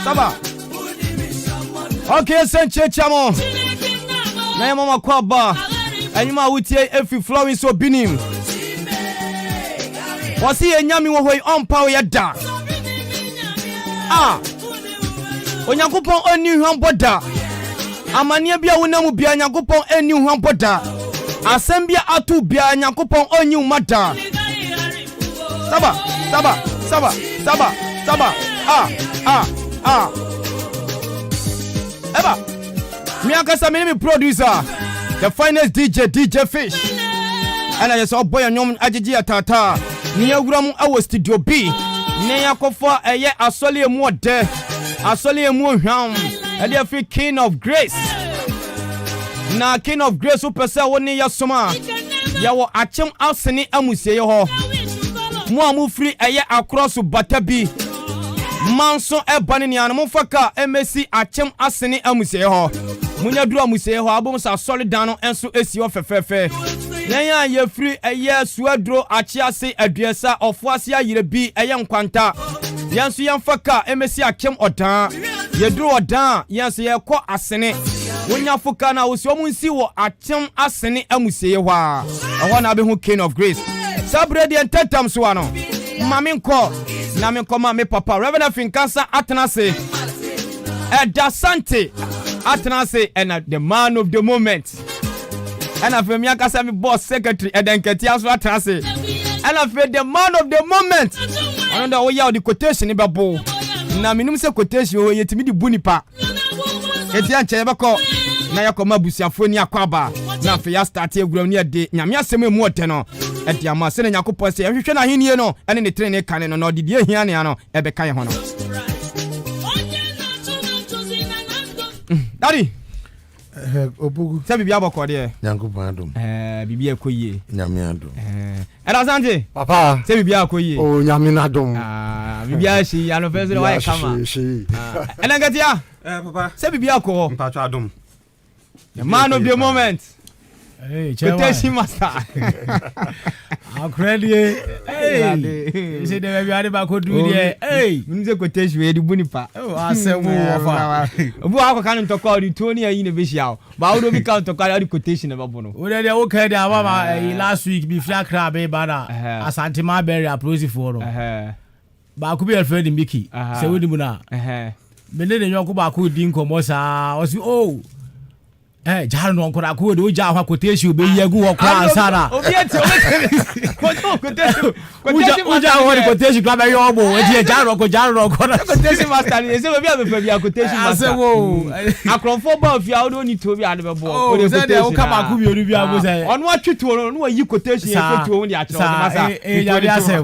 Saba. Okay, Senche Chamo. Na mama kwaba. Anyuma wutie efi Florence Obinim. Wasi enyami wo hoi onpa ya da. Onyankopon oni hwan boda. Amania bia wonamu bia Nyankopon eni hwan boda. Asem bia atu bia Nyankopon oni umada. Saba. Eba. Miakasa me producer. The finest DJ Fish. And I just boy nyom agigi atata. Ni awuramu awo studio B. Ne yakofa eye asole emu ode. Asole emu hwam. Ade afi King of Grace. Na King of Grace upese woni yasoma. Yawo Akyem Asene amusie ho. Mo amu free eye across batabi. Manso ebane ni anu mfaka MSC Akyem Asene amusie ho. Munya duru amusie ho abom sa solid dano enso esi ho fefefe. Yanya ye free eye suadro achiase aduesa ofuase ayire bi eye nkwanta. Yanso yamfaka MSC Akyem odan. Ye duru odan yanso ye kɔ Asene. Wonya fuka na osi omunsi wo Akyem Asene amusie ho a. Ɛhɔ na be hu King of Grace. Sabredi entetam so ano. Mame nko na me koma me papa Rev.Frank Nkansah atenase. Edasante atenase and the man of the moment. And after me akasa me boss secretary Edenketi aso atenase. And after the man of the moment. Ono da wo ya the quotation be bo. Na minum se quotation wo yetimi di bunipa. Eti anche be ko na yakoma busiafo ni akwaba. Na after ya start egura ni ade nyame asem emu ote no. Eti ama se na Nyankopon se hwehwe na henie no ene ne trene kan no odidi ehia ne ano ebe kan ho no. Daddy Obugu se bibia boko de Nyankopon adom bibia koyie nyame adom era sante papa se bibia koyie nyame adom bibia shi ya no feze wa kama ena ngatia papa se bibia ko mpacho adom the man of the moment. Hey, quotation master. Hey, you say the baby are back do there. Hey, you say quotation we di bunipa. Oh, I say wo ofa. Obu akọ kan to call the Tony ayi na be hia. Ba wo bi kan to call the quotation na babo no. We dey okay there mama last week be flat crab be bana. Asante ma berry approach for no. Ba ku be Alfred Mbiki. Say we di mu na. Me ne nyoko ba ku di nkomo sa. O si oh jaro no nkora ko de o ja hwa quotation be yegu wo kwa ansara obi eti quotation uja hwa quotation kwa be yo bo e die jaro no quotation master ni se be abefa bi quotation master ase wo akronfo ba fi a do ni to bi ade be bo o de quotation o kama ku bi oru bi abo say onu atweto no yi quotation e fetu o ni a kire o master ya bi ase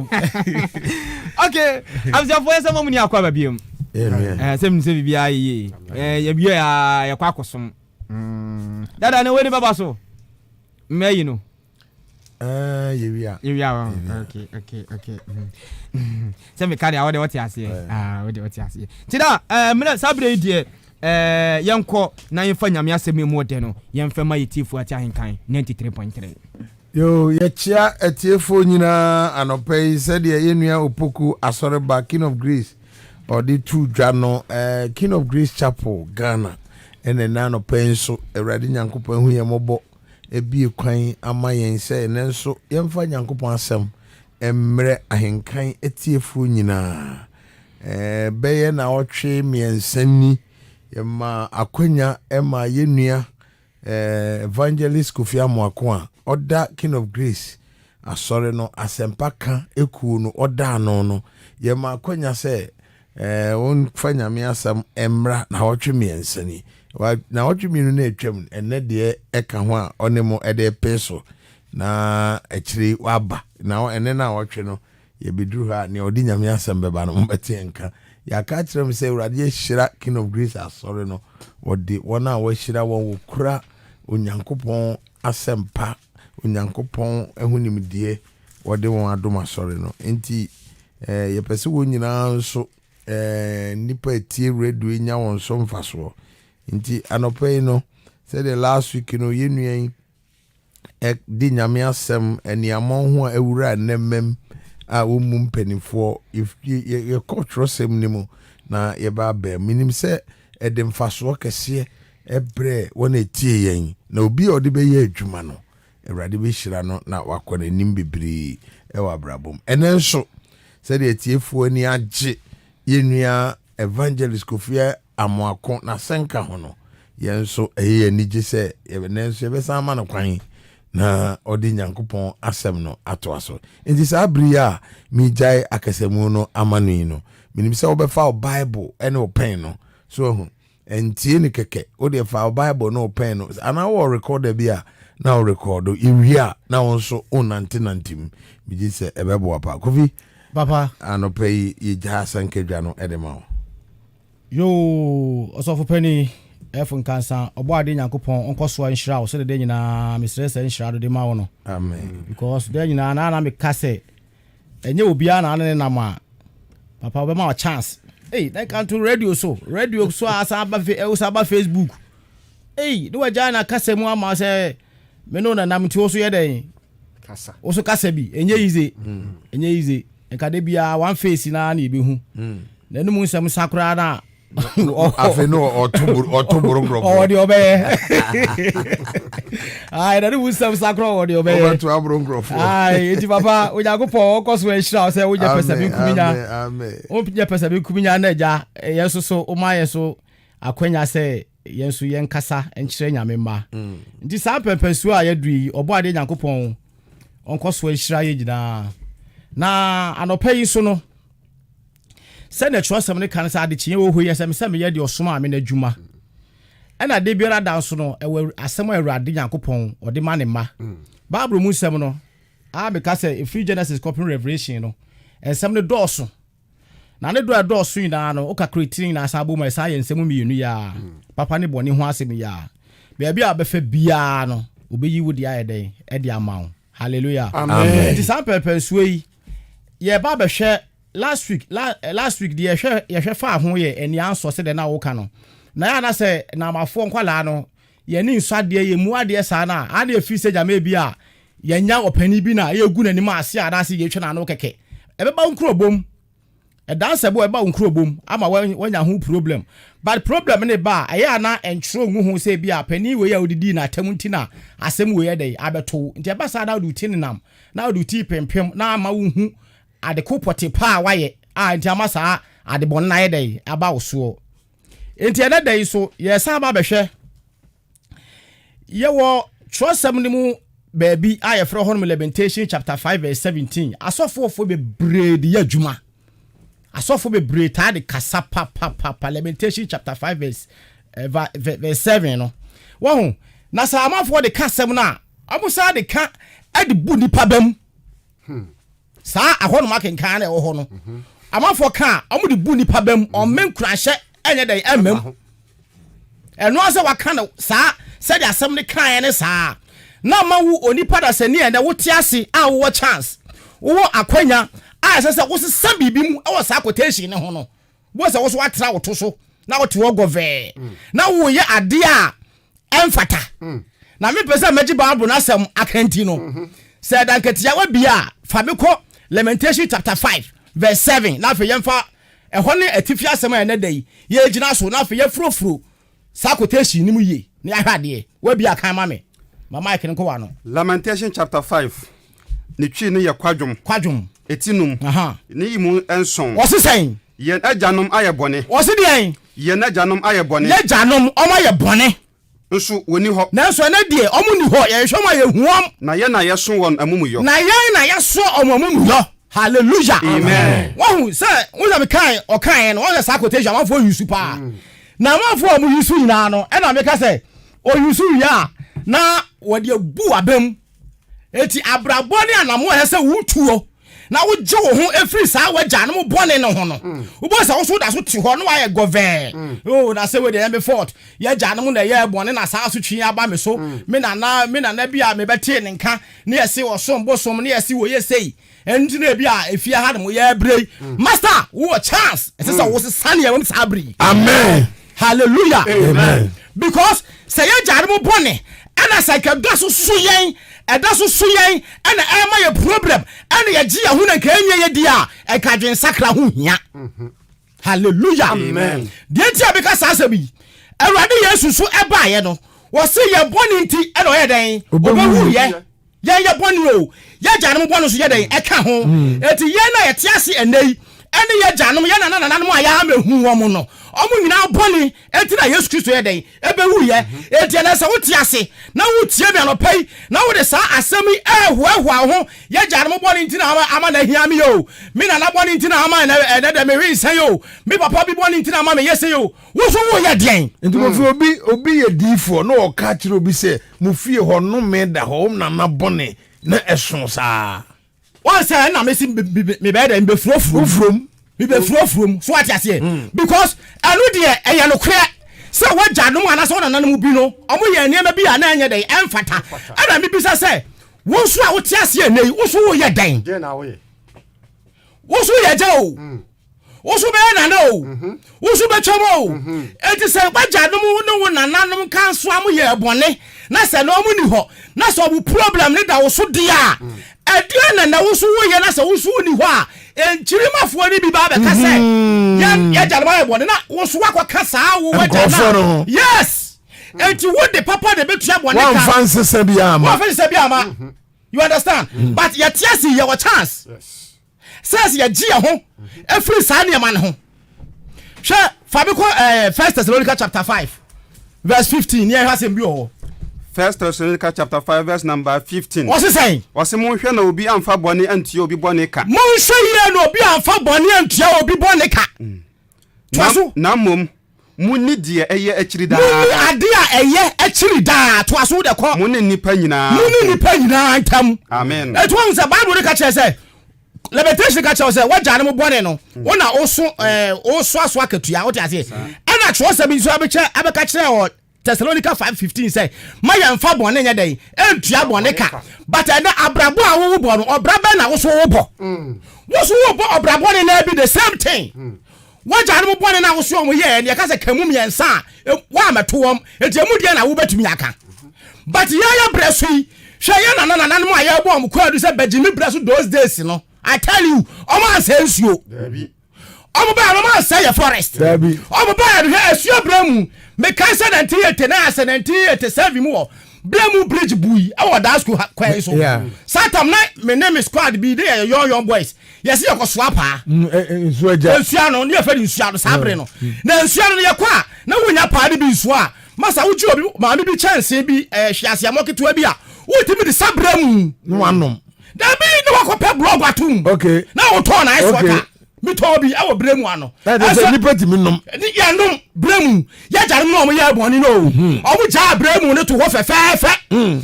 okay amza fo yesa mamu ni akwa ba biem se bi ayi ya bi ya kwa kosom dada ne wedi baba so me you know yewia okay se me kare awode what ase wode what ase tida me sabre die yenko na yemfa nyame asem mu ode no yemfa ma yetifu ati ahenkan 93.3 yo yechia etiefo nyina anopai se de yenua opoku asoreba King of Grace or the two dwano King of Grace Chapel Ghana ene nano penso Awurade Nyankopon hu yemobo ebie kwan ama yen se nenso yemfa Nyankopon asem emre ahenkan etiefu nyina beye na otwe miensani yema akwanya ema yenua evangelist Kofi Amoako a oda King of Grace asore no asempa kan eku no oda no yema akwanya se on fanya me asem emra na otwe miensani na otwiminu na etwam enne de eka ho a onemo ede peso na akiri waba na enne na otwe no ye beduru ha ne odi nyame asem beba no mbete enka ya ka kirem se Awurade hira King of Grace asore no wodi wona wa hira won kura Onyankopon asempa Onyankopon ehunimdie wodi won adom asore no enti ye pese won nyina nso nipa etie radio nya won so mfaso nti anopei no say the last week no yenua di nyame asem eniamon ho a ewura nemmem wo mu mpanimfoɔ if ye cultural sem ne mu na ye ba ba minim sɛ ɛde mfasoɔ kɛseɛ ɛbrɛ wɔn etie yɛn na obi a ɔde bɛyɛ adwuma no Awurade bɛhyira no na wakɔ n'anim bebree ɛwɔ abrabom ɛnɛ nso sɛdeɛ tiefoɔ ni agye yɛnua evangelist Kofi Amoako na senka ho no yɛn nso ɛyɛ anigye sɛ ɛnɛ nso yɛbɛsan ma no kwan na ɔde Nyankopɔn asɛm no ato aso nti saa bere a migyae akasamu no ama no yi no minim sɛ wobɛfa wo Bible ɛne wo pen no so ho entie ne keke wo de fa wo Bible no wo pen no ana wo recorder bi a na wo record iwi a na wo nso onantenantim migye sɛ ɛbɛboa pa Kofi papa anopa yi yɛgya sankedwa no ɛde ma wo yo osofo pani Nkansah obo ade Nyankopɔn onko so anhira wo se de nyina mesrɛ sɛ anhira do de ma wo no amen because de nyina na me ka sɛ enye obia na ne nam a papa obema wa chance they can to radio so asa ba Facebook de waja na kasa mu ama sɛ me no na nam ti wo so ye den kasa wo so kasa bi enye easy enka de bia one face na na ebehu na no mu nsɛm sakura na afe no otoboro grofo odi obe ai na mu nsɛm sakura odi obe to aboro grofo ai enti papa Onyankopɔn okoso ehira sɛ wo nya pesa bi kuminya amen o nya pesa bi kuminya na ja yeso so o ma yeso akwanya sɛ yenso yen kasa enkyere nyame mma nti saa pempensu a yadui obo ade Nyankopɔn onkoso ehira ye gina na anopa yi so no sɛ na trosem ne kan sɛ ade kyenye wo hoye sɛ me ye de osoma ame na adwuma ɛna de biara danso no ɛwɔ asɛm Awurade Nyankopɔn ɔde ma ne ma Bible mu nsɛm no a me ka sɛ free Genesis copy Revelation no nsɛm ne dɔɔso na ne dɔɔso nyinaa no o ka creating na asabo ma sa yɛ nsɛm mienu ya papa ne bɔne ho asɛm ya baabi a bɛfa biara no obeyi wo de ayɛ den ɛde ama wo hallelujah amen ti san pɛpɛnsuo yi yɛ ba bɛhwɛ last week the yɛhwɛ fa ho yɛ ani ansɔ sɛ de na wo ka no na ya na sɛ na amafo nkwala no yɛ ni nsadeɛ yɛ mu adeɛ saa na ade afi sɛ jama bi a yɛnya opani bi na yɛ gu n'anim ase ada se yɛtwe na no kɛkɛ ɛbɛba nkrobom ɛdanse bo ɛba nkrobom ama wanya ho problem but problem ne ba ɛyɛ ana ɛntro ngu ho sɛ bi a pani we ya odidi na atam ntina asɛm we yɛ dɛ abɛto nti ɛba saa na odi tinam na odi ti pempem na ama wo hu ade kopɔte pa wayɛ a nti ama saa ade bɔn na yɛ dɛ aba wo so nti ɛna dɛ so yɛ saa ba bɛhwɛ yɛwɔ trosem ne mu baabi a yɛfrɛ hɔ no Lamentation chapter 5 verse 17 asɔfo be breed yɛ adwuma asɔfo be breed ta de kasa pa Lamentation chapter 5 verse 7 no wɔn na sa amafo de kasɛm na amusa de ka ade bu nipa bam saa ahɔ no makenkan na ɛwɔ hɔ no amafo ka amu de bu nipa bam ɔmen kurahyɛ ɛnyɛ dɛ ɛmam ɛno asɛ waka no saa sɛ de asɛm ne kan ne saa na ma wo onipa da sɛ ne ɛna wo tiase a wo chance wo akwanya a sɛ sɛ wo sesa bibi mu ɛwɔ saa quotation ne ho no bo sɛ wo so atra wo to so na wo te wo gove na wo yɛ ade a ɛmfata na me pɛ sɛ magye Bible na asɛm akanti no sɛ dankatia wa bia fa me kɔ Lamentation chapter 5 verse 7 na fe yɛmfa ɛhɔ ne atifi asɛm a ɛna dai yɛ gyina so na fe yɛ frofro saa quotation ni mu ye ne ahwade wa bia kan ma me mama ikene ko wa no Lamentation chapter 5 ne twi ne yɛ kwadwom etinum ne imu enson wo sesen yɛn agyanom ayɛ bɔne wo se deɛn yɛn agyanom ayɛ bɔne yɛ agyanom ɔmo ayɛ bɔne nso woni hɔ nanso na deɛ ɔmo ni hɔ yɛ hwɛ ma yɛ huam na yɛn na yɛso wɔn amumuyɔ na yɛn na yɛso ɔmo amumuyɔ hallelujah amen wɔn sɛ wɔn kan ɔkan no wɔn sɛ quotation amafo yusu pa na amafo ɔmo yusu nyinaa no ɛna me ka sɛ o yusu ya na wɔde bu abam eti abrabɔ ne anamo ɛsɛ sɛ wutuo na wo gye wo ho efiri saa wagya no mo bɔne no ho no wo bɔ sɛ wo so da so te hɔ no wayɛ gove oh na sɛ we dey me fort ye gya no mo na ye bɔne na saa so twi aba me so me na bi a me bɛte ne nka ne yɛse wo som bosom ne yɛse wo ye sei ɛnti na bi a efia ha no mo ye brei master wo chance ɛsɛ sɛ wo se sane ya wo saa brei amen hallelujah amen because sɛ ye gya no mo bɔne ana saka daso suyen edaso suyen ana ema ye problem ana ye gia hu na ka enye ye dia e ka dwen sakra ho hia hallelujah amen de ti abeka sasabi awurade yesu so eba ye no wo se ye boni nti e no ye den obawu ye ye boni o ye gyanom boni so ye den e ka ho eti ye na ye tiase enei ene ye gyanom ye na nananum aya mehu wo mo no omo nyina boni eti na Yesu Kristo ye den ebewu ye eti na se wo tiase na wo tie me anopai na wo de sa asemi ehwa ho ye gyanom boni nti na ama na hia me yo me na boni nti na ama na de me wi san yo me papa bi boni nti na ama me yese yo wo so wo ye den nti mo fi obi ye difo no o ka kire obi se mo fie ho no me da ho na boni na eson sa one say na me si me be da be frofrom me be frofrom so what ase because anu de eya no kre say wo gyanom ana so na nanum bi no omo ye niam bi ana anya den emfata ana me bi say wo so a wo ti ase enei wo so wo ye den je na wo ye wo so ye je o wo so be na na o wo so be chomo enti say ba gyanom no wo nananum kan so am ye bone na say no omo ni ho na so bu problem ni da wo so dia edua na wo so wo ye na say wo so ni ho a enchirimafo ni bi ba be ka say ya gyanom ye bone na wo so akwa saa wo wagya yes enti wo de papa de betua bone ka one fancy se bi ama you understand but ya tiasi ya wa chance yes says ya gia ho every sane man ho hwe fabiko 1 Thessalonians chapter 5 verse 15 near hasem bi o 1 Thessalonians chapter 5 verse number 15 what's he saying wase mo hwe na obi amfa bone antie obi bone ka mo hwe ire na obi amfa bone antie obi bone ka na mom muni die eye akiri da muni ade a eye akiri da to aso de ko muni nipa nyina ntam amen et won say bible de ka che say limitation ka che say wagya no bone no wona oso aso akatua wo te ase ana tro say bi so abeka kire o Thessalonica 5:15 say ma ya mfa bone nya den entua bone ka but na abrabo a wo bo no obraba na wo so wo bo wo so wo bo obrabo ne na be the same thing wagya no bone na wo so mo ye ne ka say kamum yensa wa metom etiamu dia na wo betumi aka but ya breso yi hwe ya na mo aya bo mo kwadu say bejimi breso those days no I tell you omo asensuo dabi omo ba no ma say forest dabi omo ba no asuo bramu me kan say 1987 mu bramu bridge bui e wo da school kwan so satam na me name squad bi dey young boys yes you go swapa nsuo ja nsuo no ne fa nsuo no sabre no na nsuo no ye kwa na wonya paade bi nsuo a masa wuji obi ma bi chance bi hwiase amoketo bi a wotimi de sabre mu no anom da bi ne wakope blog atum okay na wo to na ice water mi to bi awo bremu ano asa nipa timi nom ya nom bremu ya jare no mo ya boni no omo ja bremu ne to ho fefefe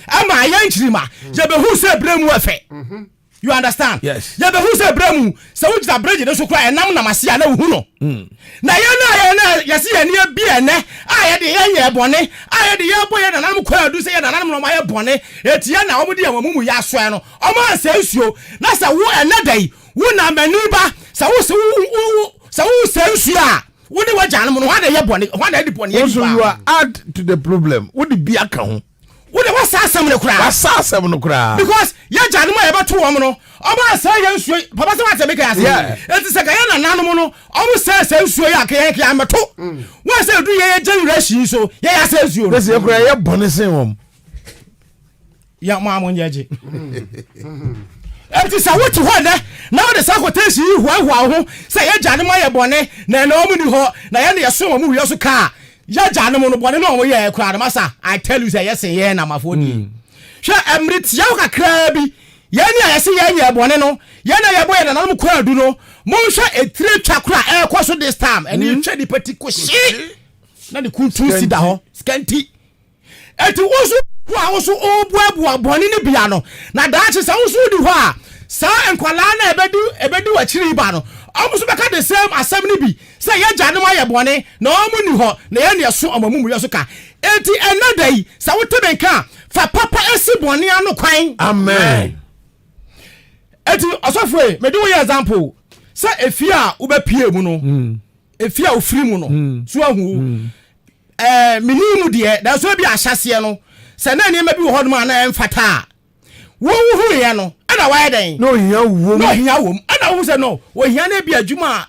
ama ya nchirima je be hu se bremu efe you understand yes je be hu se bremu se wo jita bridge ne so kra enam na mase ya na hu no na ya na yesi ya ne bi ene a ya de ya boni a ya de ya boye na nam kwa adu se ya na nam no ma ya boni etia na omo de ya mamu ya so no omo asensuo na se wo ene dai wo na maniba sa wo sensuo wo ni wagya no ho na ye bone ho na di bone ye so you are add to the problem wo di bia ka ho wo de wasa asem no kura because ye gya no ma ye beto wo no omo asa ye nsuo papa se wa te make ase enti se ka ye na nanom no omo se sensuo ya ka ye ameto wo se du ye generation so ye ya sensuo no se ye kura ye bone sen wom ya ma mo nyeje enti sa wuti ho ne na wo de sa quotation yi huahua ho se ye gya ne ma ye bone na na omu ni ho na ye ne ye so omu wi so ka ye gya ne mo no bone na omu ye kura na masa I tell you say yes ye na mafoni hwe emrit ya kakra bi ye ne ya se ye nye bone no ye na ye boye na na mo kwa adu no mo hwe etire twakura e kwa so this time and you hwe di petiko shi na ni kuntu si da ho skanti eti wo so wa so obuabu bone ne bia no na da che sa wo so di ho a sa enkwala na ebedu wachiri ba no amuso beka the same assembly bi say ye gya ne ma ye bone na omu ni ho na ye ne so amamumu ye so ka enti enadai sa wote benka fa papa esi bone anu kwan amen enti osofo me do ye example say efia wo be pie mu no efia ofiri mu no so ahu minimu de da so bi ahyase no se na ne ma bi wo hodom ana emfata wo hu ye no ana wa den no hia wom ana wo se no wo hia na bi adwuma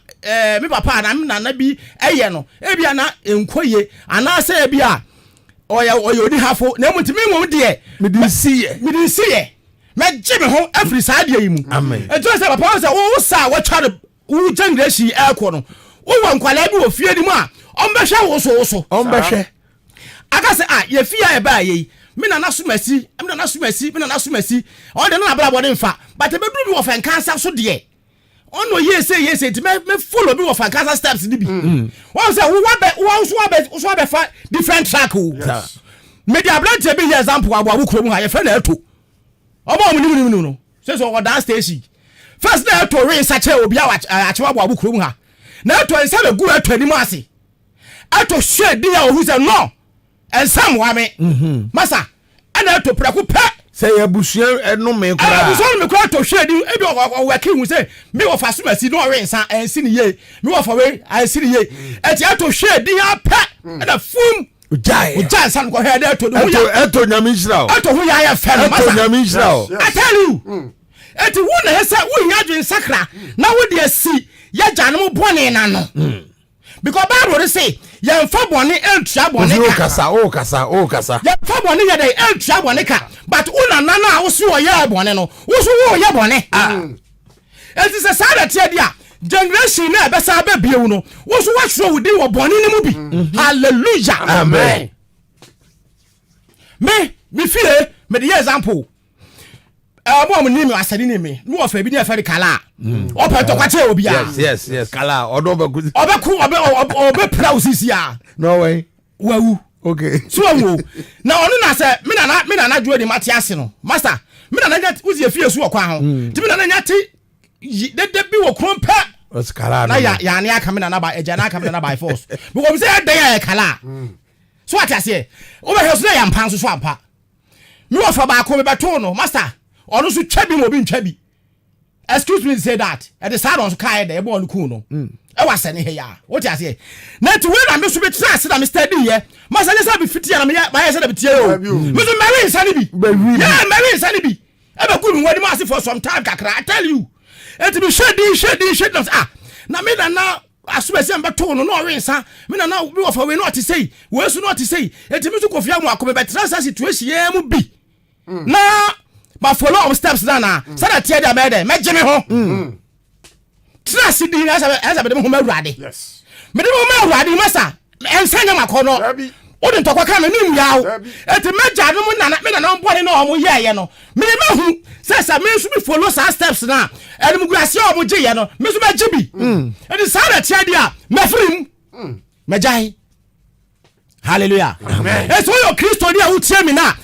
me papa na bi eye no e bia na enkoye ana se bia oya odi hafo na mutimi nwom de me di siye me jime ho afri saa de yi mu eto se papa se wo sa wo tware wo generation ekwo no wo wankwala bi wo fie di mu a ombehwe wo so ombehwe aka se ye fie e ba ye me na nasumasi o de na brabo de mfa but be duru bi wo fa Nkansah so de ono yes ti me follow bi wo fa Nkansah steps ni bi won say wo so be fa different track o me dia branch be example abo kuro mu ha ye fa na eto omo mu no so o da station first na eto re sache obi a achewa abo kuro mu ha na eto ensa be gu eto ni mu ase eto share dia o hu say no ensam wa me masa ana eto praku pe say abusua enu me kura abusua me kura to hwe di ebi o waki hu say me wo fa sumasi no re nsa ensi ni ye me wo fa we ensi ni ye eti ato hwe di ya pe ana fum ujai san ko he da to do ya eto nyamishra eto hu ya fe no eto nyamishra I tell you eti wu na hesa wu nya dwen sakra na wo de asi ya janum bone na no because Bible say ye fa bone entua bone ka o kasa ye fa bone ye dey entua bone ka but una nana wo so ye bone no wo so wo ye bone enti se sa da tie dia generation na be sa ba biewu no wo so wa hwo wudi wo bone ni mu bi hallelujah amen me fie me the example mo ni me asani ni me no ofa bi ni afa kala o pe to kwache obi a yes kala odo be obe prousisi a no way wawu okay so wo na onu na se me na dwo di mate ase no master me na nya uzi fie su okwa ho ti me na nya ti de bi wo krompa oskala na ya ne aka me na ba eja na aka me na by force because me say dey ya kala so ati ase o be he so ya mpan so ampa me wo fa ba ko me beto no master onu so twabi mo bi ntwabi excuse me say that at the side on kai dey bo onu ku no e wa se ne he ya what you say na ti we na me so be tra se na me study here master ne say be fiti na me ya say na be tie o me so marry insani bi yeah marry insani bi e be ku mi wadi ma se for some time kakra I tell you et be shade na me na asubesi am beto no no rensa me na bi wo fa we no ti say we so no ti say et me so kofia mu akobe be tra sa situation ye mu bi na ma follow up steps na say that tie dia be dey me jeme ho trust di na asa be dem ho mawurade yes me dem ho mawurade masa ensanya makono o de ntokwa ka me nim yawo eti meja no me na mbone na o mo ye no me hu say me so be follow sa steps na eni mu guase o mo je ye no me so be jibi eti sa na tia dia me frim mejai hallelujah amen eso yo Kristo dia wo tie mi na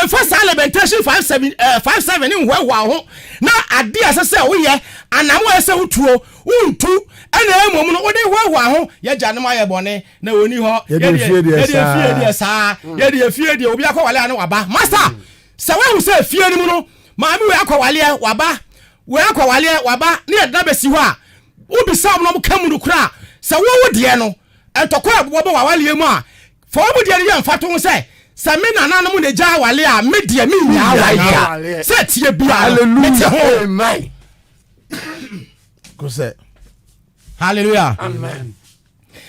first Lamentation 5:7 in wa ho na ade asese wo ye anamo ese wutuo untu ena emom no wo de wa ho ye janem aye bone na oni ho ye de fie de obi akwale ane waba master se wa hu se fie ni mu no ma mi we akwale waba ne ye da besi ho a wo bi sam no mo kamuru kura se wo de no entokwa abo ba wale mu a fo wo de ye mfato se Sami na mu ne ja wale a me de mi nya wale se tie bia hallelujah amen ko se hallelujah amen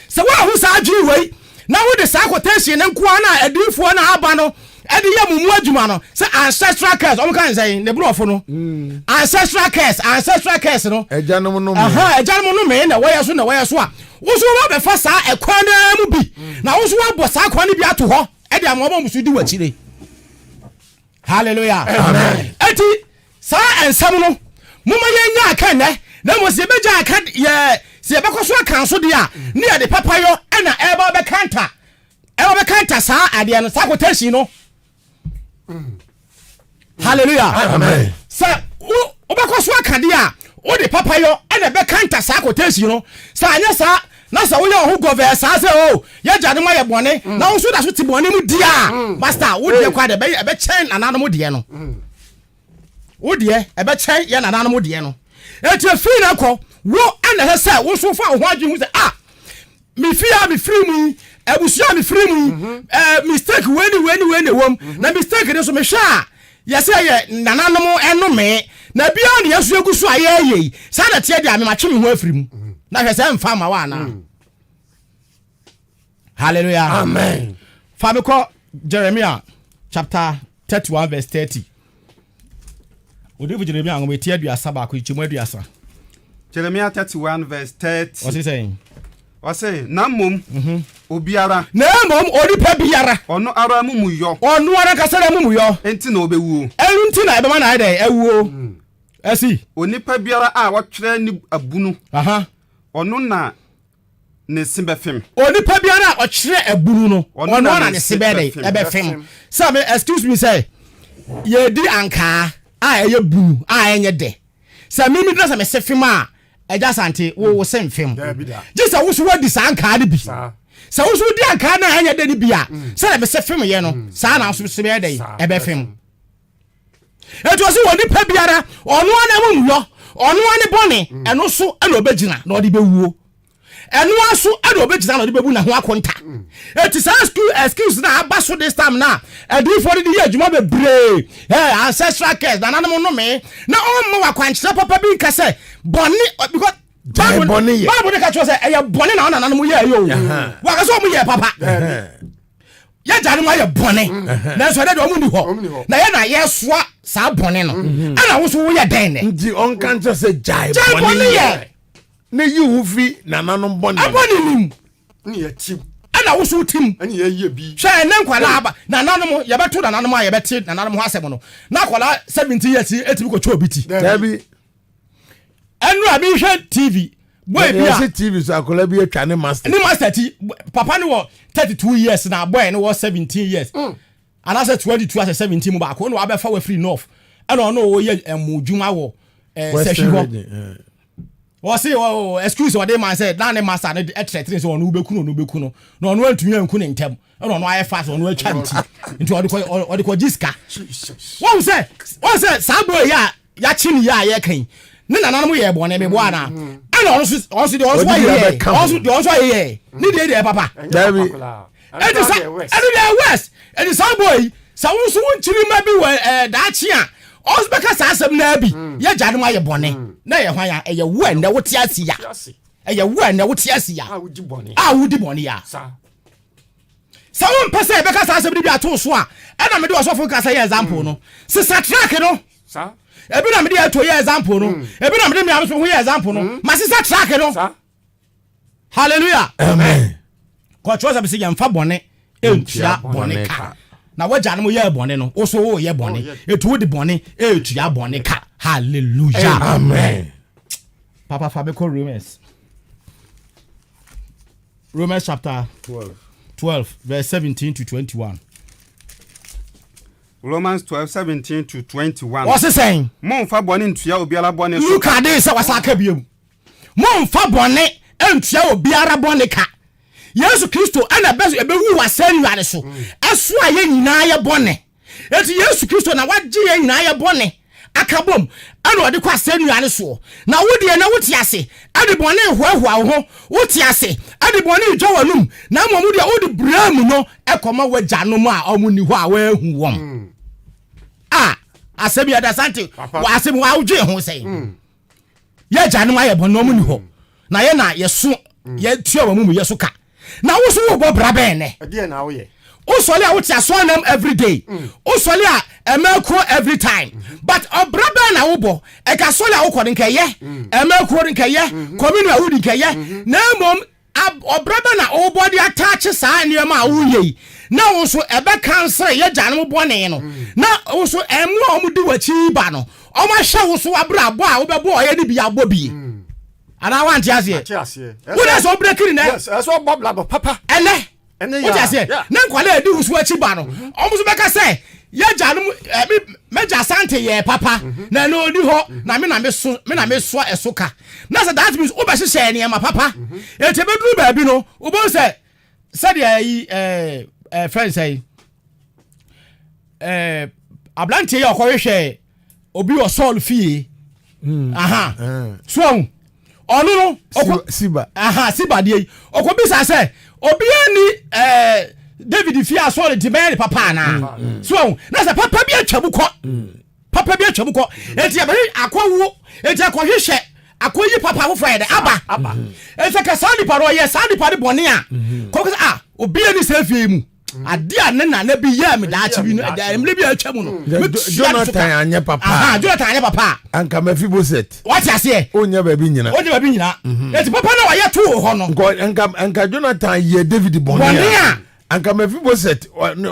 se wa hu sa adwi wei na wo de sa quotation ne nko na adinfo na aba no e de ye mumu adwuma no se ancestral curse o kan say ne brofo no ancestral curse no ejanom no me na wo so a wo so wo be fa sa ekwa na mu bi na wo so wo bo sa kwa ni bi ato ho edi amobo musu di wachire hallelujah amen eti sa ensam no muma yenya aka ne na mo se beja aka ye se be koso aka so dia ne ye de papayo na eba be kanta sa ade no sa quotation no hallelujah amen sa o be koso aka dia o de papayo na be kanta sa quotation no sa anya sa na sa wo ye ho govern sa se o ye jade ma ye bone na wo so da so ti bone mu dia master wo de kwa de be chen anano mu de no wo de e be chen ye nanano mu de no eti fi na ko wo ana he se wo so fa ho adwe hu se me free mu ebusua me free mu mistake weni wom na mistake ne so me hwa yesi ye nananom enome na bia ne yesu egusu aye sa na tie dia me matwe me ho afiri mu na hwese mfa ma wa na hallelujah amen fa me ko Jeremiah chapter 31 verse 30 odi Jeremiah ngom tie aduasa ba ko ichimu aduasa Jeremiah 31 verse 30 what's he saying na mom obiara na mom onipa biara ono ara mumuyo ono ara kasara mumuyo enti na obewuo enti na ebe ma na ide ewuo asi onipa biara a wotwere ni abunu ono na ne simbefem onipa biara a otwere abunu no ono na ne sibede ebefem say excuse me say ye di anka a eye bunu a enye de say me na say me sefem a eja sante wo semfem jisa wo so wadi sanka de bi sa wo so di anka na enye de ni bia say me sefem ye no sa na so sibede ebefem eto so woni pa biara ono na mu yo ono ne bone eno so na obegina na odi bewuo eno aso na obegina na odi bebu na ho akonta eti sa excuse na abaso this time na edi for the year juma be bre ancestral curse na nanom no me na o mo wakwankyere papa bi nka say bone because bone ye Bible ka cho say e bone na nanom ye yo waka so mo ye papa ya jare mo ye bone na so de o mu ni ho na ye na ye soa sa bone no ana wo so wo ye den ne ndi on kan cho say jai bone ye na you fi na nanom bone abone nim ni ya tim ana wo so tim ani ye bi hwe ne nkwala aba na nanom ye beto na nanom a ye beti na nanom ho asem no na kwala 70 years etimi ko cho biti dabi enu abi hwe TV boy bia TV so akola bi atwa ne master ni master ti papa ni wo 32 years na boy ni wo 17 years and I said 22 as 17 mu ba ko no abefa we free north and no wo ye emudwuma wo session ho wo say oh excuse what they man said na ne master na etretre so no beku no no no antumi anku ne ntem and no aye fast no atwa nti nti odi ko jiska wo say sa boy ya chini ya ye kan ne nana mo ye bone me bo ana and also the also ye ni dey papa dabi and the west and the sound boy so won chiri ma bi we da chi a os beka sa asem na bi ye jade ma ye bone na ye hwan ya ye wo na wo ti ase ya ye wo na wo ti ase ya a wudi bone ya sa won pese beka sa asem bi ato so a na me de osofo ka sa ye example no se sa track no sa ebi na me de ato ye example no ebi na me de me am so ho ye example no ma se sa track no hallelujah amen ko choza bi se ye mfa bone entua bone ka na waja no ye bone no wo so wo ye bone etu wo di bone etua bone ka hallelujah amen papa fa be ko Romans chapter 12 verse 17 to 21 Romans 12:17 to 21 what's he saying mon fa bone ntua obiara bone so look at this what's aka biem mon fa bone entua obiara bone ka Yesu Kristo ana bezu ebewu wasanwa ne so eso aye nyina ye bone eti Yesu Kristo na wagye ye nyina ye bone akabom ana ode kwa asanwa ne so na wode na wote ase ade bone hoahoa wo ho wote ase ade bone dwo wanum na momu de wode bram no ekoma wajanom a omuni ho a wa hu wom asebi adasante wa asem wa wugye ho sei ye janom aye bone omuni ho na ye na ye so ye tua wa mu ye so ka na wo so wo bobra ben ne ade na wo ye o soli a wo tia so nam every day o soli a emako every time but obra ben na wo bo e ka soli a wo kodi nkeye emako nkeye kominu a wo di nkeye na mom obra ben na wo body attach sa niam a wo ye na wo so ebe cancer ye janom bone no na wo so emu a wo di wachi ba no o ma hwe wo so abra abo a wo be bo ye ni bi abo bi ana want ya se wo na so break ni na yes so bob labo papa ene what ya say na nkwala edi husu achi ba no omuso beka say ya janum meja sante ye papa na no odi ho na me na me so esoka na say that means wo be hye ne ma papa e te bedru ba bi no wo bo say said yi friend say ablante ye okohwe obi o sol fie so onu no siba siba de okobisa say obiani David fi aso le demand papa na so na say papa bi atwamu ko papa bi atwamu ko enti abere akwawo enti akohwehwe akoyi papa wo Friday aba enti ka sandi paro ye sandi pare bone a ko obiani se fie mu ade a ne na bi ya me da achi bi no emle bi atwamu no Jonathan anya papa Jonathan anya papa anka Mephibosheth what you say onya ba bi nyina enti papa na wa ye to ho no anka Jonathan ye David bone anka Mephibosheth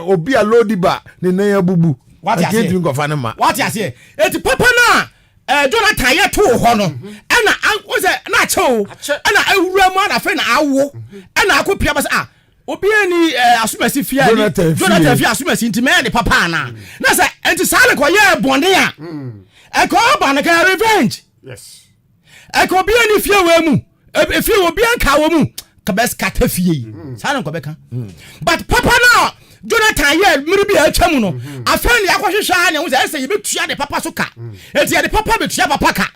obi a lodiba ne nan ya bubu akedi ngofa ne ma what you say enti papa na Jonathan ye to ho no ana wo se na chew ana awura mu na fe na awo ana akopia ba obiani asumasi fia Jonathan fia asumasi ntime ne papa na say enti sale ko ye bonde a ko ba na ka revenge yes ko obiani fia wa mu fia obian ka wa mu ka bes ka ta fie sale ko be ka but papa na Jonathan ye mmiri bi atwa mu no afan ya kwahwehwa ne wo say ye betua de papa so ka enti de papa betua papa ka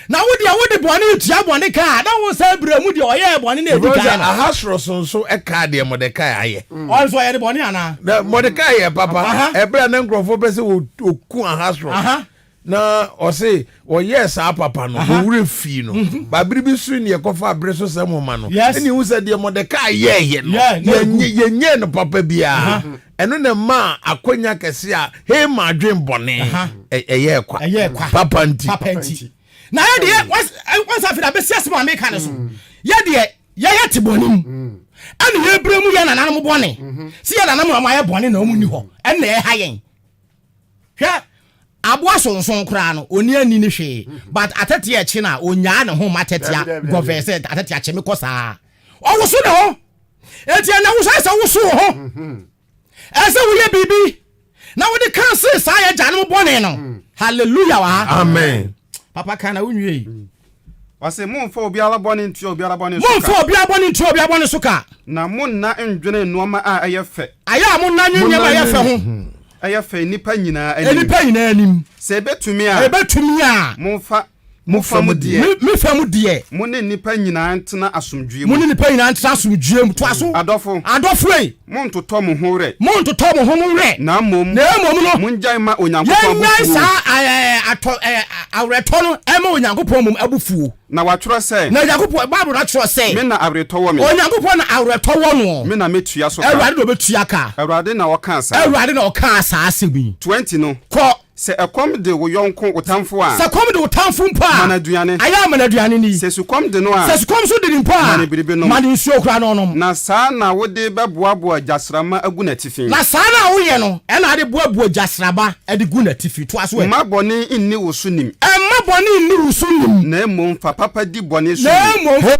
na wo de bone tua bone ka na wo say bremu de oye bone na edi ka na ahasro so e ka de Mordecai aye on so ye de bone ana na Mordecai ye papa e bra na nkrofo be se oku ahasro na o say o yes a papa no o wure fi no ba biribi su ne yekofa abreso samoma no eni hu se de Mordecai ye no ye nye no papa bia eno ne ma akonya kese a he ma adwen bone ye kwa papa nti na ye de once after be sia sema me kan so ye de ye te bonim ani ye bremu ye nana mo bone si ye nana mo ma ye bone na o mu ni ho en na ye ha yen hwa aboa sonson kra no oni ani ni hwe but atete e chi na onya ne ho matetia go verse atete a che me kosa o wo so ne ho enti na wo sa wo so ho ese wo ye bibi na wo de kan se sa ye jane mo bone no hallelujah wa amen papa kana unwie wase monfa obiara bone ntua obiara bone so monfa obiara bone ntua obiara bone so ka na monna ndwene nuoma a ayefe aya monna nyema ayefe ho ayefe nipa nyina anim se betumi a monfa mu de me fa mu de monne nipa nyina ntena asomdwie mu monne nipa nyina ntena asomdwie mu to aso adofo e montoto mo ho re na mom no monjai ma onyankopon abufu sa awreto no ema onyankopon mom abufu na watworo se na onyankopon bible na tworo se me na awreto wo me onyankopon na awreto wo no me na metua so ka awrade do betua ka awrade na woka asa asebi 20 no ko se ekom de wo yonko otamfo a se kom de otamfo mpa manaduane aya manaduane ni se sukom de no a se sukom so de ni mpa mane biribi no mane nsuo kra no no na saa na wo de beboaboa jasrama agu na tifin na saa na wo ye no e na de boaboa jasraba e de gu na tifi to aso e mabone inni wo so nim mabone inni wo so nim na emom fa papa di bone so na emom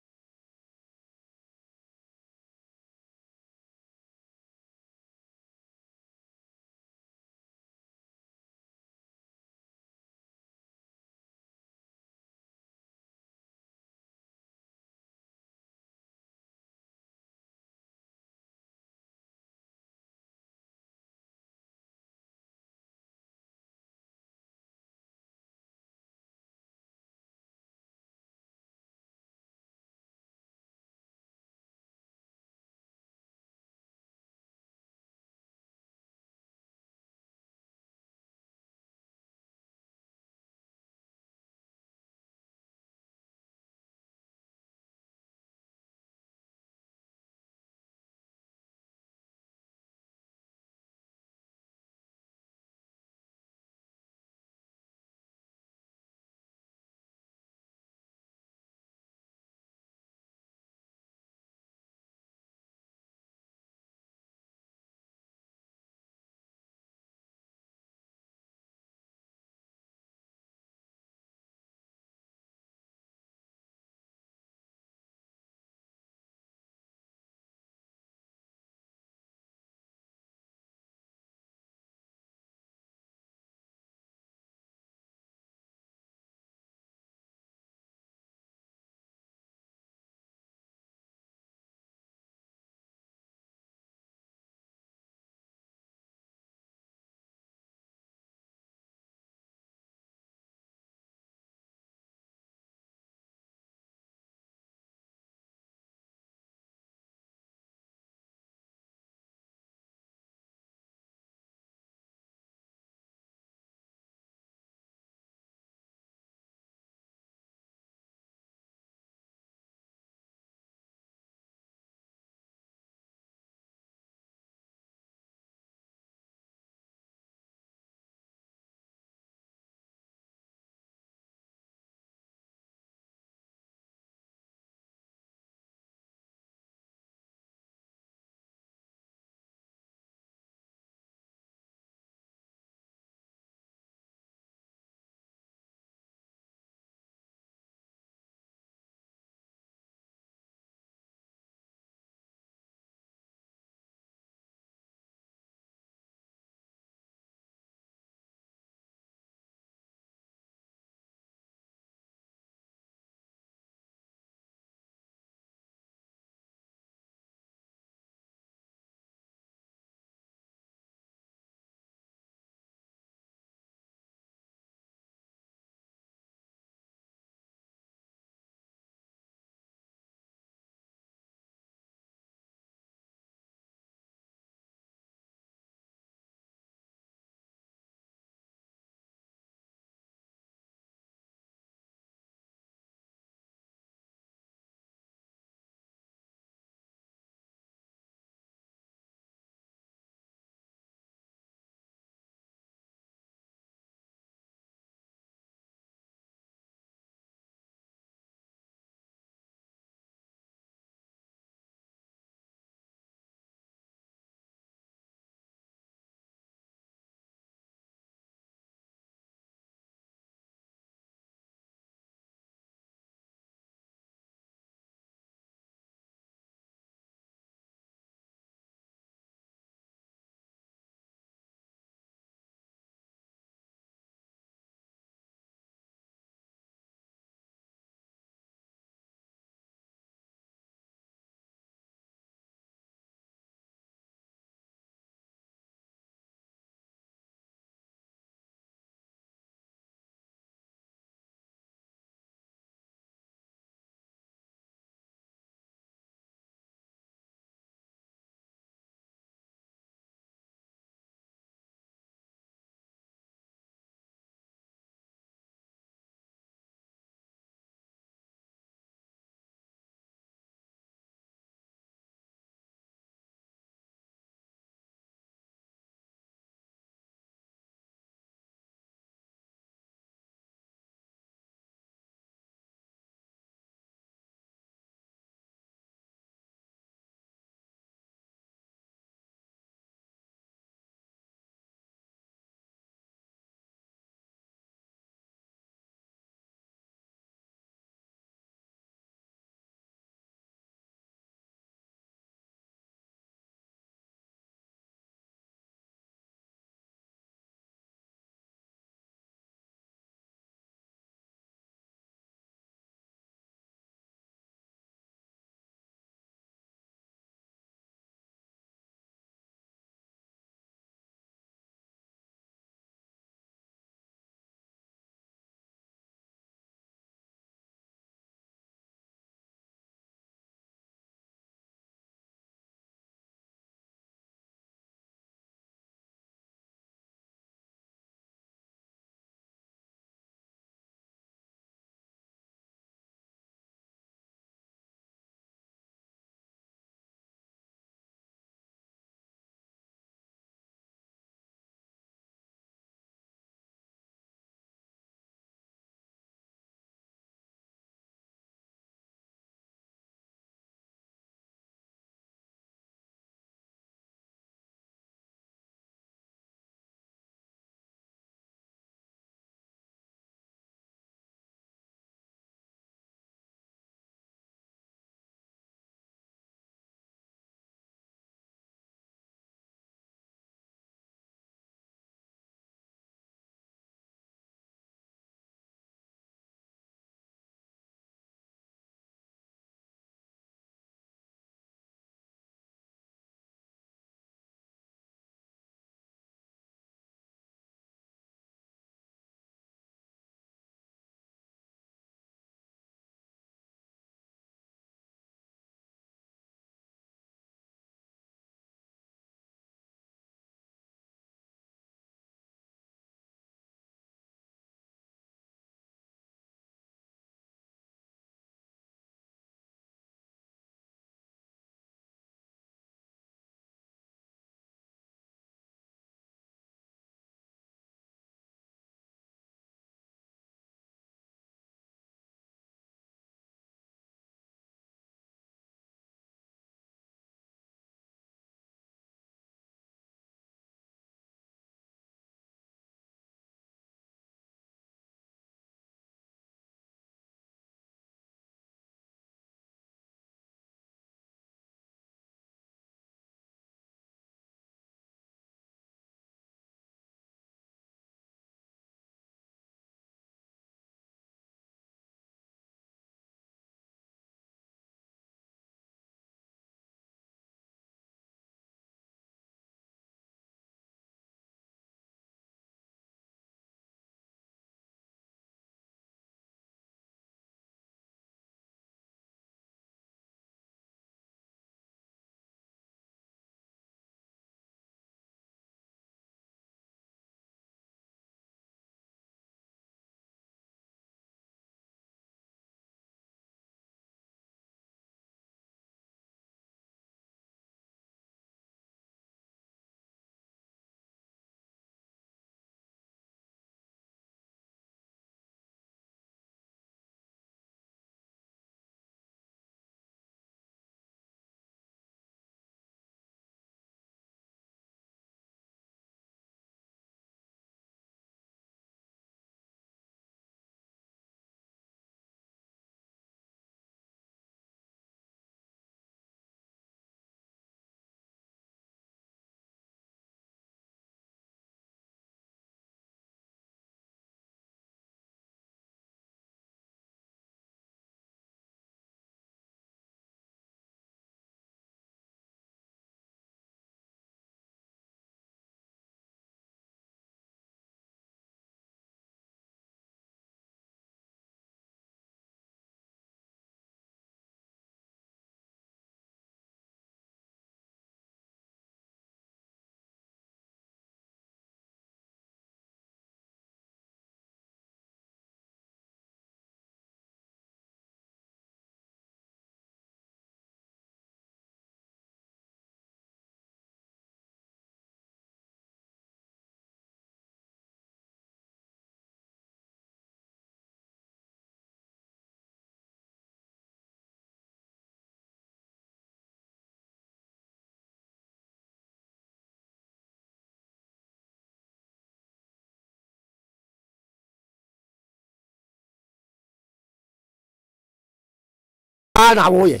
bra na woyɛ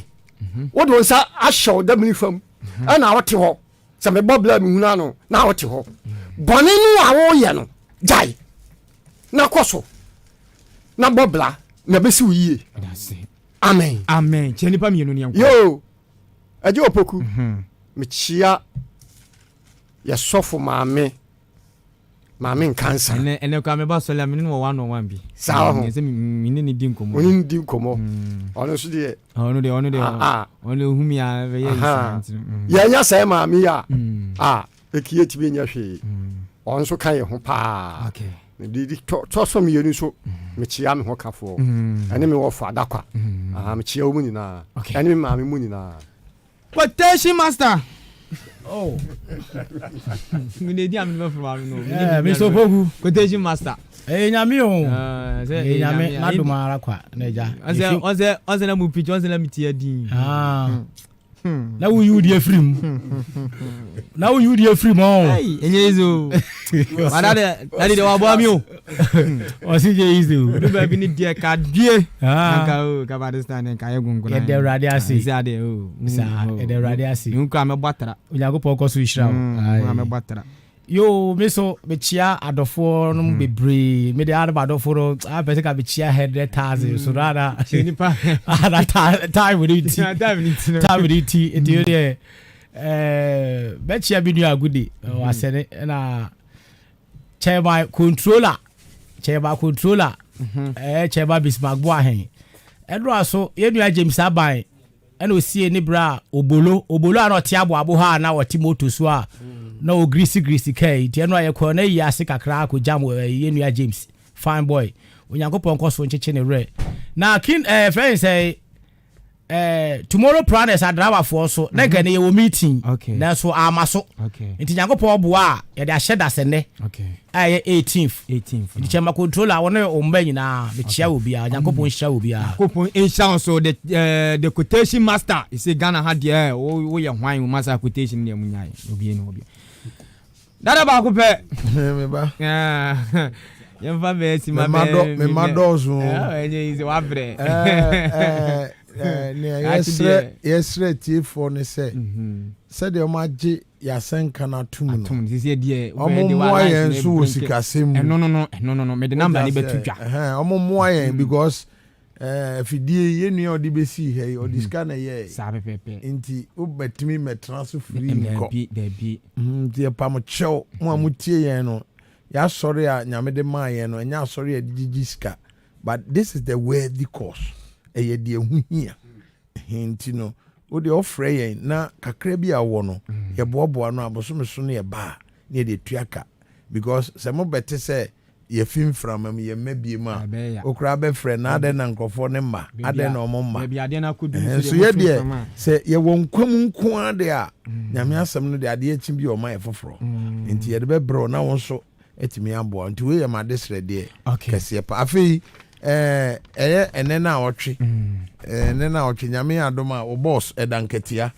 wode wo nsa ahyɛw da mini fam ɛna wote hɔ sɛ mebɔ bla mehuna no na wote hɔ bɔne no a woyɛ no gyae na kɔ so na bɔ bla na bɛsi wo yie amen amen kyɛ nipa mienu ne yo agye opoku mekyia yɛsɔfo maame Nkansah ene ka me ba so la me no 101 bi saa ho se me ne di nkomo oni ndi nkomo ono so de ono humi a be ye nya sai maame ya ekie tibe nya hwe on so kan ye ho pa okay me di to so me yenu so me chia me ho kafo ene me wo fa adakwa me chia wo mu ni na ene me maame mu ni na quotation master. Oh, we need to move from no. Mr. Pogu, quotation master. Nyame o. Nyame na do mara kwa neja. Onse na mu pitch, onse na mitia din. Na wo you dey free mu. Na wo you dey free mu. Hey, enye izo. Wada de wa bo ami o. O si je izo. Do ba bi ni de ka die. Anka o ka ba stand en ka yegun E de rade ase. Isi ade o. Sa e de rade ase. Nku am botara. Onyankopon ko so hira o. Am botara. Yo me so me chia adofo no bebre me de adofo no a person ka be chia 100,000 so rada nipa ada time with it time with it e dey be chia bi nu agudi o asene na chairman controller chairman Bismarck bo ahen edo aso ye nu James Aban ena osie ni bra obolo ana ti abo ha na woti moto so a na o greasy kai ti eno ayekọ na yi ase kakra ko jam ye nua James fine boy onyankopon koso ncheche ne re na kin friend say tomorrow planners adrawa for so na ga ne ye meeting na so amaso nti nyankopon bo a ye de ahye da sene aye 18th nti chema controller wona o mba nyina be chia obi a nyankopon hia obi a nyankopon hia so the quotation master you say Ghana had there wo ye hwan master quotation ne munyai obi ene obi dada ba ko pe me ba yemfa be si ma me madozo enye ize wa bre yesre tifo ne se de o ma je yasenka na tumu no se de omo yen so wo sikasem no me de number ni betutwa omo yen because fidie yenu odi besi he odi ska na ye sa pepe nti obetimi metra so free nko bi nti pam chew mo amutie yen no ya sorry a nyame de ma yen no nya sorry a digiska but this is the worthy cause eye de ehuhia nti no o de ofre yen na kakra bi awo no ye boaboa no abosomeso no ye ba na de tuaka because se mo bete se ye film from ye mabie ma okra be friend na ade na nkofo ne ma ade na omo ma bia ade na kodu so ye de se ye wonkwam nko ade a nyame asem no de ade achi bi o ma ye foforo nti ye de be bro na won so etimi abo nti we ye ma de sre de kese pa afi enena otwe enena otwe nyame adoma o boss edanketia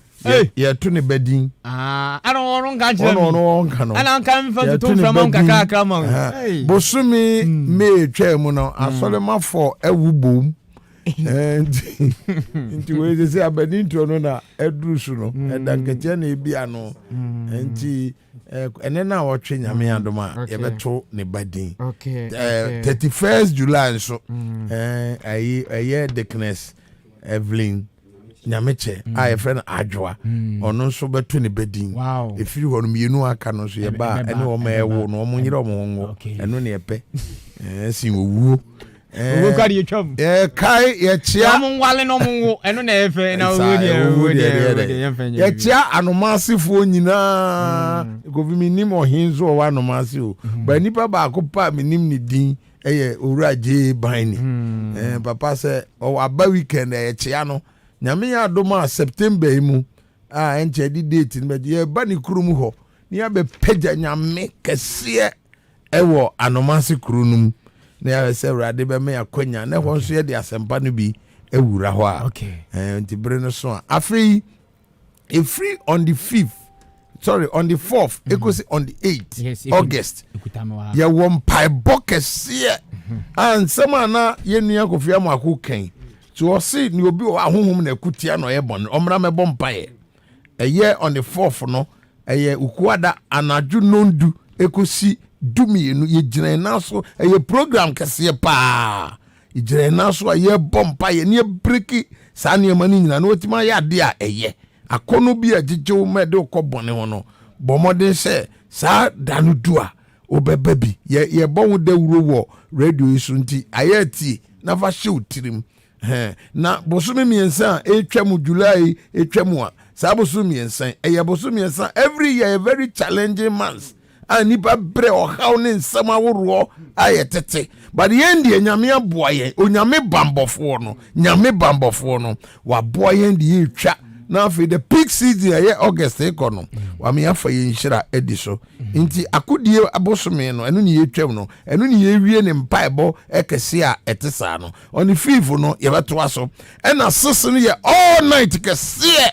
ye to ne badin ono nka jira ono nka no ana nka mfa to from nka kakra ma bosumi me twa mu no asole mafo awubom nti we say abadin to no na edrusu no edanketia na ebia no nti enena otwe nyame adoma ye beto ne badin 31st July so aye Dickness Evelyn nyameche a friend adwoa ono so beto ne badin efiri ho no mienu aka no so ye ba ene wo ma ewo no mo nyire mo hongo eno ne epe sin owuo wo kari etwam kai ye chia mo nwale no mo eno na efe na wo de ye chia anomasifo nyina govimi nim ohinzo o anomasi o ba nipa ba ko pa minim ni din eye owuraje ban ni papa se o aba weekend ye chia no nyame ya adoma September mu enche di date ni be ye ba ni kurum ho ni ya be pagya nyame kese ewo anomasi kurunum na ya se urade be me akonya na ho so ye de asempa no bi ewura ho a nti bre no so a free on the 5th on the 4th ekosi on the 8th August ya won pai bokese and sama na ye nua kofia makokan so say ni obi o ahohom na kutia no ye bon omra mebɔ mpae eye on the 4th no eye ukuada anaju nondu ekosi dumienu ye gyina na so eye program kese pa ye gyina na so eye mpae ne breki saa ne mani nyina no otima ya de a eye akono bi agyegew mede okɔbɔne ho no bɔmɔden sɛ saa danu dua obeba bi ye bɔn de wuro wo radio isu nti ayati na fa hye utirim na bosome miensa etwam July etwam a saa bosome miensa eye bosome miensa every year a very challenging months ani ba bre ohaw ne nsam aworo ayetete but the end ye nyame aboye onyame bambofo no wa boye ndi etwa na for the peak season ye August ekono wa me afa ye nhira ediso nti akodie abosome no enu ne yetwam no enu ne yewie ne mpaebo ekese a etesa no on the 5th no ye beto aso ena sese no ye all night kese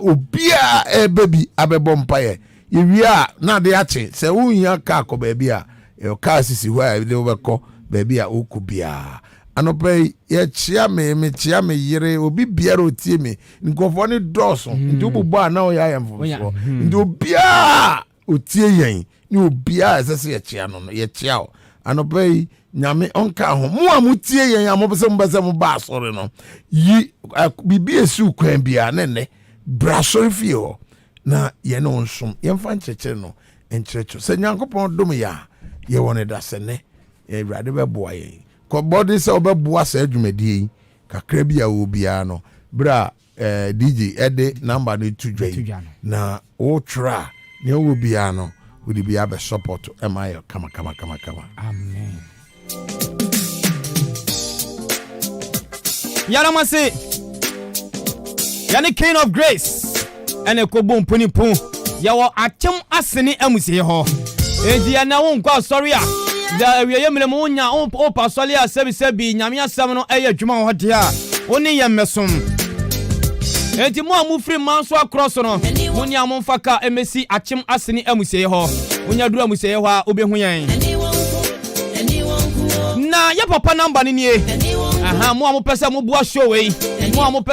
obia baby abebo mpae yewie a na de ache se wunya ka akọ ba a e ka sisi ho a de obekọ ba a okubia anope ye chia me yire obi biara otie me nkofo ne doso ndi obubu a na o ya yemfo ndi obia otie yen ni obia asese ye chia no ye chia o anope nyame onka ho mo a mutie yen amobese mbese mo ba asore no yi bibi esu kwan bia ne brasori fie na ye no nsom ye mfa ncheche no enchecho se nyankopon dom ya ye woni da sene ye wrade be boa ye ko body se obeboa sa adwumadi kakra bia obia no bra DJ ede number no tudwa na o tra ne obia no we di bia be support email kama amen yaramase yani King of Grace ene ko bom punipu yawo Akyem Asene amusie ho enti ya na won kwa sorry a da wiye mlemo nya o pasole a sebi nyame asem no eye adwuma ho de a woni ye mesom enti mo amufri manso across no woni amfaka emesi Akyem Asene amusie ho wonya duru amusie ho a obehu yen na ya papa number ni nie mo amopese mo bua show we mo